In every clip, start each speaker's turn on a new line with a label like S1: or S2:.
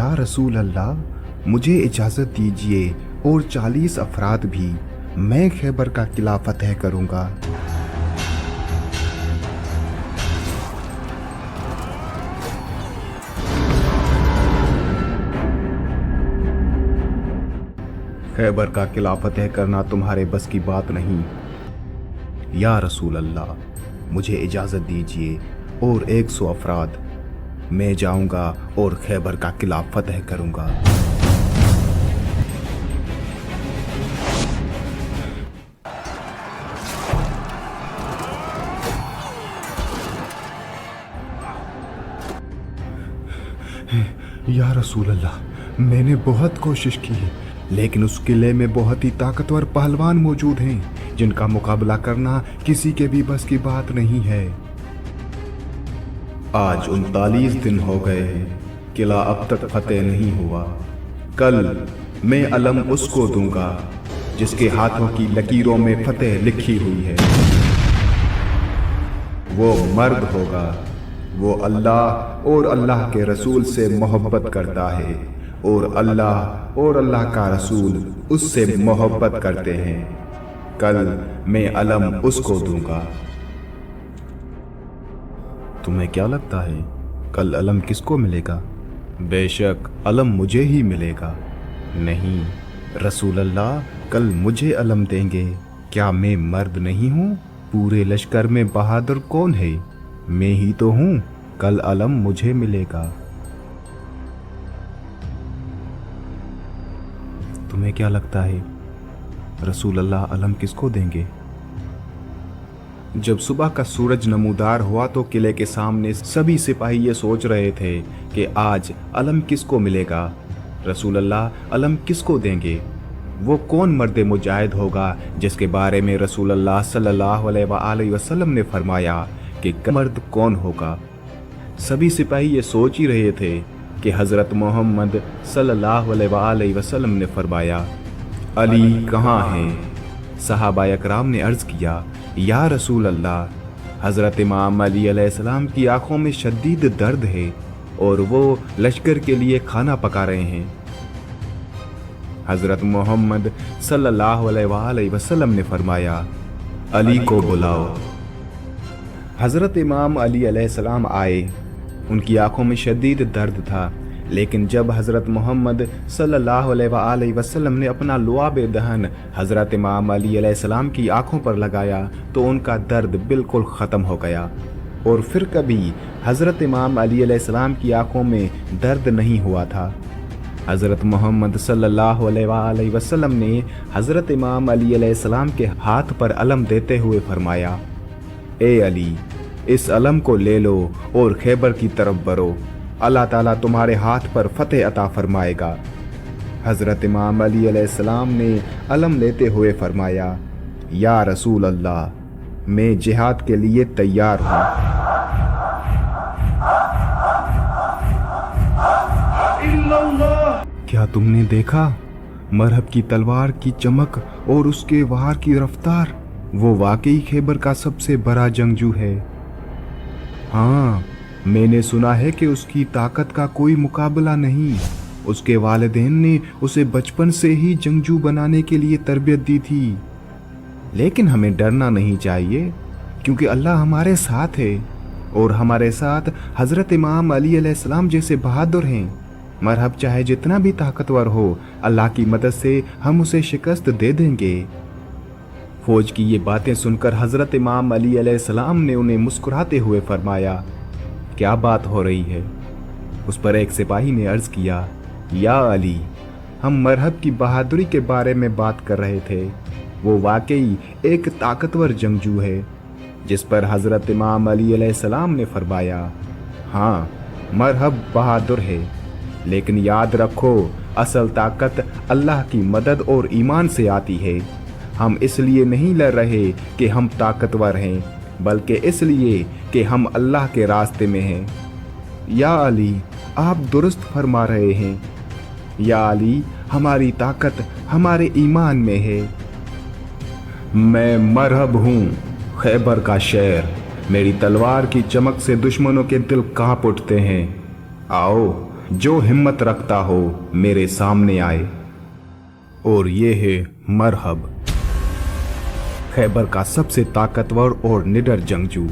S1: या रसूल अल्लाह, मुझे इजाज़त दीजिए और 40 अफराद भी, मैं खैबर का किला फतह करूँगा। खैबर का किला फतह करना तुम्हारे बस की बात नहीं। या रसूल अल्लाह, मुझे इजाज़त दीजिए और 100 अफराद, मैं जाऊंगा और खैबर का किला फतह करूंगा। या रसूल अल्लाह, मैंने बहुत कोशिश की है, लेकिन उस किले में बहुत ही ताकतवर पहलवान मौजूद हैं जिनका मुकाबला करना किसी के भी बस की बात नहीं है। आज 39 दिन हो गए हैं, किला अब तक फतेह नहीं हुआ। कल मैं अलम उसको दूंगा जिसके हाथों की लकीरों में फतेह लिखी हुई है। वो मर्द होगा, वो अल्लाह और अल्लाह के रसूल से मोहब्बत करता है और अल्लाह का रसूल उससे मोहब्बत करते हैं। कल मैं अलम उसको दूंगा। तुम्हें क्या लगता है कल अलम किसको मिलेगा? बेशक अलम मुझे ही मिलेगा। नहीं रसूल अल्लाह, कल मुझे अलम देंगे। क्या मैं मर्द नहीं हूँ? पूरे लश्कर में बहादुर कौन है? मैं ही तो हूँ। कल अलम मुझे मिलेगा। तुम्हें क्या लगता है रसूल अल्लाह अलम किसको देंगे? जब सुबह का सूरज नमूदार हुआ तो किले के सामने सभी सिपाही ये सोच रहे थे कि आज अलम किसको मिलेगा। रसूल अल्लाह अलम किसको देंगे? वो कौन मर्द मुजाहिद होगा जिसके बारे में रसूल अल्लाह सल्लल्लाहु अलैहि वसल्लम ने फरमाया कि मर्द कौन होगा। सभी सिपाही ये सोच ही रहे थे कि हज़रत मोहम्मद सल्लल्लाहु अलैहि वसल्लम ने फरमाया, अली कहाँ हैं? सहाबा अकराम ने अर्ज़ किया, या रसूल अल्लाह, हज़रत इमाम अली अलैहिस्सलाम की आंखों में शदीद दर्द है और वो लश्कर के लिए खाना पका रहे हैं। हज़रत मोहम्मद सल्लल्लाहु अलैहि वसल्लम ने फरमाया, अली को बुलाओ। हज़रत इमाम अली अलैहिस्सलाम आए। उनकी आंखों में शदीद दर्द था, लेकिन जब हज़रत मोहम्मद सल्लल्लाहु अलैहि वसल्लम ने अपना लुआब दहन हज़रत इमाम अली अलैहिस्सलाम की आंखों पर लगाया तो उनका दर्द बिल्कुल ख़त्म हो गया और फिर कभी हज़रत इमाम अली अलैहिस्सलाम की आंखों में दर्द नहीं हुआ था। हज़रत मोहम्मद सल्लल्लाहु अलैहि वसल्लम ने हज़रत इमाम अली अलैहिस्सलाम के हाथ पर अलम देते हुए फरमाया, ए अली, इस अलम को ले लो और खैबर की तरफ बढ़ो। अल्लाह ताला तुम्हारे हाथ पर फतेह अता फरमाएगा। हज़रत इमाम अली अलैहिस्सलाम ने अलम लेते हुए फरमाया, या रसूल अल्लाह, मैं जिहाद के लिए तैयार हूँ। क्या तुमने देखा मरहब की तलवार की चमक और उसके वार की रफ्तार? वो वाकई खैबर का सबसे बड़ा जंगजू है। हाँ, मैंने सुना है कि उसकी ताकत का कोई मुकाबला नहीं। उसके वालिदैन ने उसे बचपन से ही जंगजू बनाने के लिए तरबियत दी थी। लेकिन हमें डरना नहीं चाहिए क्योंकि अल्लाह हमारे साथ है और हमारे साथ हज़रत इमाम अली अलैहिस्सलाम जैसे बहादुर हैं। मरहब चाहे जितना भी ताकतवर हो, अल्लाह की मदद से हम उसे शिकस्त दे देंगे। फौज की ये बातें सुनकर हज़रत इमाम अली अलैहिस्सलाम ने उन्हें मुस्कुराते हुए फरमाया, क्या बात हो रही है? उस पर एक सिपाही ने अर्ज़ किया, या अली, हम मरहब की बहादुरी के बारे में बात कर रहे थे। वो वाकई एक ताकतवर जंगजू है। जिस पर हज़रत इमाम अली अलैहिस्सलाम ने फरमाया, हाँ, मरहब बहादुर है, लेकिन याद रखो, असल ताकत अल्लाह की मदद और ईमान से आती है। हम इसलिए नहीं लड़ रहे कि हम ताकतवर हैं, बल्कि इसलिए कि हम अल्लाह के रास्ते में हैं। या अली, आप दुरुस्त फरमा रहे हैं। या अली, हमारी ताकत हमारे ईमान में है। मैं मरहब हूँ, खैबर का शेर। मेरी तलवार की चमक से दुश्मनों के दिल कांप उठते हैं। आओ, जो हिम्मत रखता हो मेरे सामने आए। और ये है मरहब, खैबर का सबसे ताकतवर और निडर जंगजू।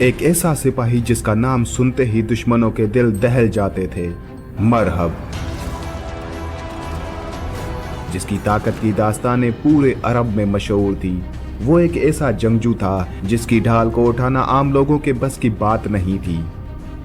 S1: एक ऐसा सिपाही जिसका नाम सुनते ही दुश्मनों के दिल दहल जाते थे, मरहब, जिसकी ताकत की दास्तानें पूरे अरब में मशहूर थी। वो एक ऐसा जंगजू था जिसकी ढाल को उठाना आम लोगों के बस की बात नहीं थी।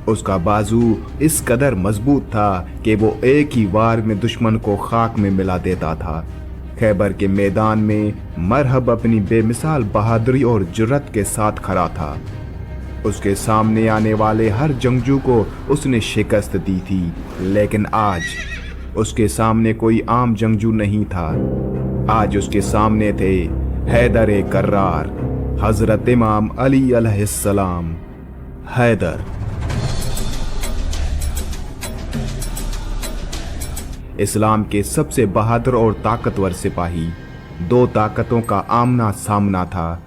S1: उसका बाजू इस कदर मजबूत था कि वो एक ही वार में दुश्मन को खाक में मिला देता था। खैबर के मैदान में मरहब अपनी बेमिसाल बहादुरी और जुर्रत के साथ खड़ा था। उसके सामने आने वाले हर जंगजू को उसने शिकस्त दी थी, लेकिन आज उसके सामने कोई आम जंगजू नहीं था। आज उसके सामने थे हैदर कर्रार, हजरत इमाम अली अलैहिस्सलाम। हैदर इस्लाम के सबसे बहादुर और ताकतवर सिपाही। दो ताकतों का आमना सामना था।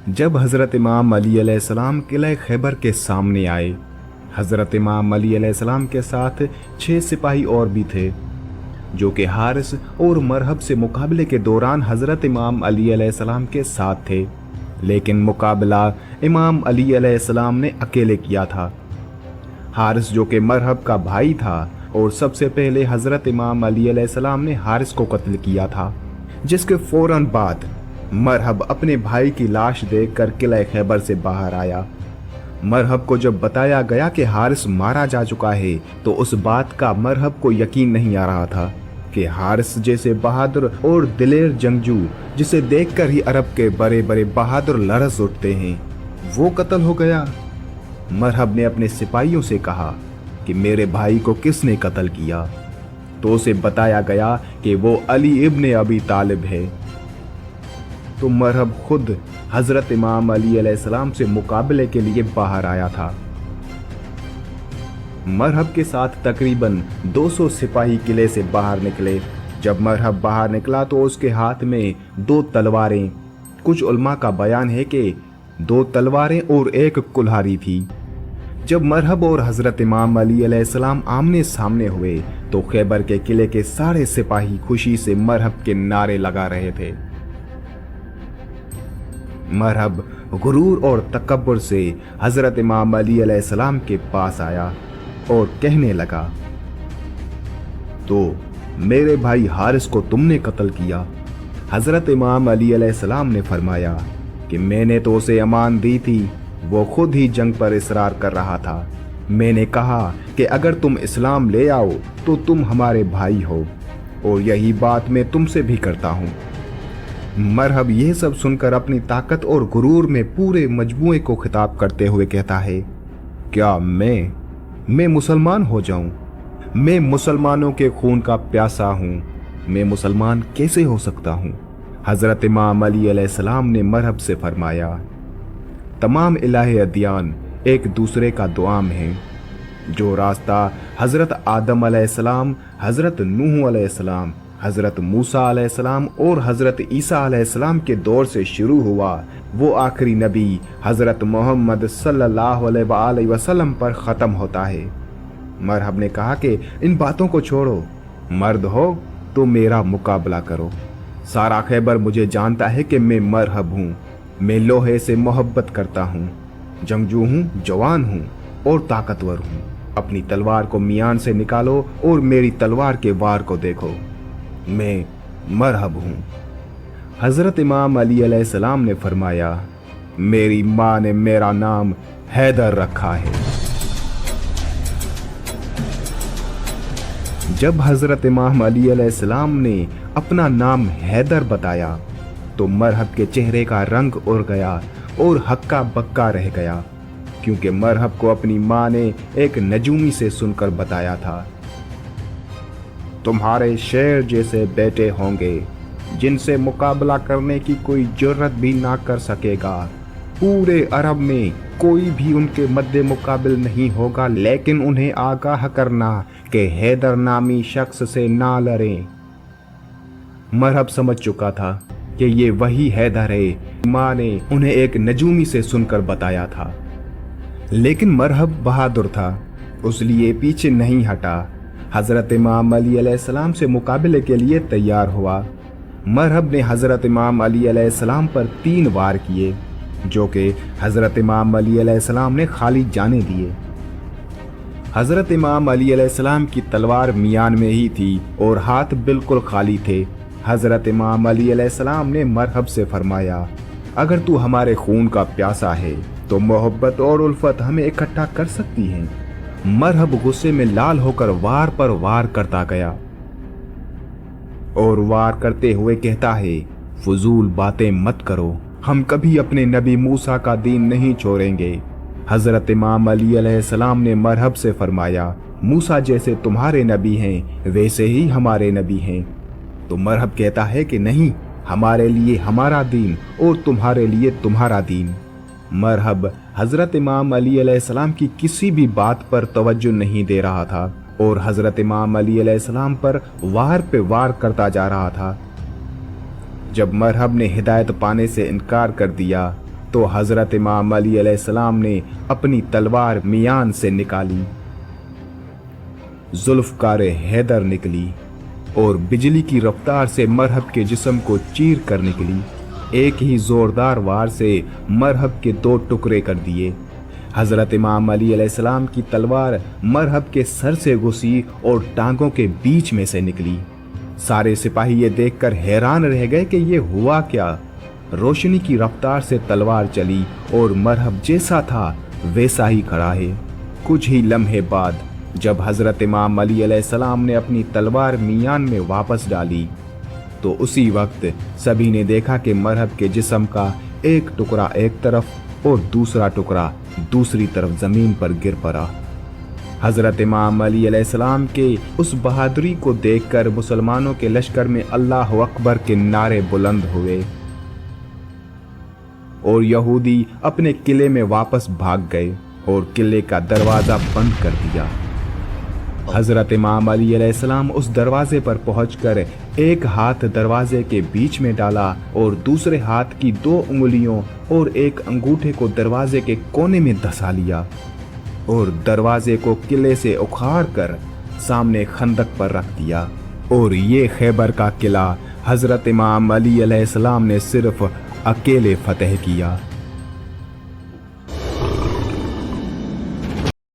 S1: जब हजरत इमाम अली अलैहिस्सलाम किले खैबर के सामने आए, हजरत इमाम अली अलैहिस्सलाम के साथ 6 सिपाही और भी थे, जो कि हारिस और मरहब से मुकाबले के दौरान हजरत इमाम अली अलैहिस्सलाम के साथ थे। लेकिन मुकाबला इमाम अली अलैहिस्सलाम ने अकेले किया था। हारिस, जो कि मरहब का भाई था, और सबसे पहले हजरत इमाम अली अलैहिस्सलाम ने हारिस को कत्ल किया था, जिसके फौरन बाद मरहब अपने भाई की लाश देखकर किला खैबर से बाहर आया। मरहब को जब बताया गया कि हारिस मारा जा चुका है, तो उस बात का मरहब को यकीन नहीं आ रहा था कि हारिस जैसे बहादुर और दिलेर जंगजू, जिसे देखकर ही अरब के बड़े बड़े बहादुर लरज़ उठते हैं, वो कत्ल हो गया। मरहब ने अपने सिपाहियों से कहा कि मेरे भाई को किसने कत्ल किया, तो उसे बताया गया कि वो अली इब्ने अबी तालिब है। तो मरहब खुद हजरत इमाम अली अलैहिस्सलाम से मुकाबले के लिए बाहर आया था। मरहब के साथ तकरीबन 200 सिपाही किले से बाहर निकले। जब मरहब बाहर निकला तो उसके हाथ में 2 तलवारें, कुछ उलमा का बयान है कि 2 तलवारें और 1 कुल्हाड़ी थी। जब मरहब और हजरत इमाम अली अलैहिस्सलाम आमने सामने हुए तो खैबर के किले के सारे सिपाही खुशी से मरहब के नारे लगा रहे थे। मरहब गुरूर और तकब्बुर से हजरत इमाम अली अलैहिस्सलाम के पास आया और कहने लगा, तो मेरे भाई हारिस को तुमने कत्ल किया। हजरत इमाम अली अलैहिस्सलाम ने फरमाया कि मैंने तो उसे अमान दी थी, वो खुद ही जंग पर इसरार कर रहा था। मैंने कहा कि अगर तुम इस्लाम ले आओ तो तुम हमारे भाई हो, और यही बात मैं तुमसे भी करता हूँ। मरहब यह सब सुनकर अपनी ताकत और गुरूर में पूरे मजमूए को खिताब करते हुए कहता है, क्या मैं मुसलमान हो जाऊं? मैं मुसलमानों के खून का प्यासा हूँ, मैं मुसलमान कैसे हो सकता हूँ? हजरत इमाम अली अलैहिस्सलाम ने मरहब से फरमाया, तमाम इलाहे अदियान एक दूसरे का दुआम है। जो रास्ता हजरत आदम अलैहिस्सलाम, हजरत नूह अलैहिस्सलाम, हजरत मूसा अलैहिस्सलाम और हजरत ईसा अलैहिस्सलाम के दौर से शुरू हुआ, वो आखिरी नबी हजरत मोहम्मद सल्लल्लाहु अलैहि वसल्लम पर ख़त्म होता है। मरहब ने कहा कि इन बातों को छोड़ो, मर्द हो तो मेरा मुकाबला करो। सारा खैबर मुझे जानता है कि मैं मरहब हूँ, मैं लोहे से मोहब्बत करता हूँ, जंगजू हूँ, जवान हूँ और ताकतवर हूँ। अपनी तलवार को मियान से निकालो और मेरी तलवार के वार को देखो, मैं मरहब हूँ। हजरत इमाम अली अलैहिस्सलाम ने फरमाया, मेरी माँ ने मेरा नाम हैदर रखा है। जब हजरत इमाम अली अलैहिस्सलाम ने अपना नाम हैदर बताया तो मरहब के चेहरे का रंग उड़ गया और हक्का बक्का रह गया, क्योंकि मरहब को अपनी माँ ने एक नजूमी से सुनकर बताया था, तुम्हारे शेर जैसे बेटे होंगे जिनसे मुकाबला करने की कोई जुर्रत भी ना कर सकेगा। पूरे अरब में कोई भी उनके मद्दे मुकाबिल नहीं होगा, लेकिन उन्हें आगाह करना कि हैदर नामी शख्स से ना लड़ें। मरहब समझ चुका था कि ये वही हैदर है माँ ने उन्हें एक नजूमी से सुनकर बताया था। लेकिन मरहब बहादुर था, उसलिए पीछे नहीं हटा। हजरत इमाम अली अलैहिस्सलाम से मुकाबले के लिए तैयार हुआ। मरहब ने हजरत इमाम अली अलैहिस्सलाम पर 3 वार किए, जो कि हजरत इमाम अली अलैहिस्सलाम ने खाली जाने दिए। हजरत इमाम अली अलैहिस्सलाम की तलवार मियान में ही थी और हाथ बिल्कुल खाली थे। हजरत इमाम अली अलैहिस्सलाम ने मरहब से फरमाया, अगर तू हमारे खून का प्यासा है तो मोहब्बत और उल्फत हमें इकट्ठा कर सकती है। मरहब गुस्से में लाल होकर वार पर वार करता गया और वार करते हुए कहता है, फजूल बातें मत करो, हम कभी अपने नबी मूसा का दीन नहीं छोड़ेंगे। हजरत इमाम अली अलैहिस्सलाम ने मरहब से फरमाया, मूसा जैसे तुम्हारे नबी हैं वैसे ही हमारे नबी हैं। तो मरहब कहता है कि नहीं, हमारे लिए हमारा दीन और तुम्हारे लिए तुम्हारा दीन। मरहब हजरत इमाम अली अलैहिस्सलाम की किसी भी बात पर तवज्जो नहीं दे रहा था और हजरत इमाम अली अलैहिस्सलाम पर वार पे वार करता जा रहा था। जब मरहब ने हिदायत पाने से इनकार कर दिया तो हजरत इमाम अली अलैहिस्सलाम ने अपनी तलवार मियान से निकाली। जुल्फकार हैदर निकली और बिजली की रफ्तार से मरहब के जिस्म को चीर कर निकली। एक ही जोरदार वार से मरहब के 2 टुकड़े कर दिए। हजरत इमाम अली अलैहिस्सलाम की तलवार मरहब के सर से घुसी और टांगों के बीच में से निकली। सारे सिपाही ये देखकर हैरान रह गए कि ये हुआ क्या। रोशनी की रफ्तार से तलवार चली और मरहब जैसा था वैसा ही खड़ा है। कुछ ही लम्हे बाद जब हजरत इमाम अली अलैहिस्सलाम ने अपनी तलवार मियान में वापस डाली तो उसी वक्त सभी ने देखा कि मरहब के जिस्म का एक टुकड़ा एक तरफ और दूसरा टुकड़ा दूसरी तरफ जमीन पर गिर पड़ा। हजरत इमाम अली अलैहिस्सलाम के उस बहादुरी को देखकर मुसलमानों के लश्कर में अल्लाह अकबर के नारे बुलंद हुए और यहूदी अपने किले में वापस भाग गए और किले का दरवाजा बंद कर दिया। हजरत इमाम अली अलैहिस्सलाम उस दरवाजे पर पहुंचकर एक हाथ दरवाजे के बीच में डाला और दूसरे हाथ की 2 उंगलियों और एक अंगूठे को दरवाजे के कोने में धंसा लिया और दरवाजे को किले से उखाड़ कर सामने खंदक पर रख दिया। और ये खैबर का किला हजरत इमाम अली अलैहिस्सलाम ने सिर्फ अकेले फतह किया।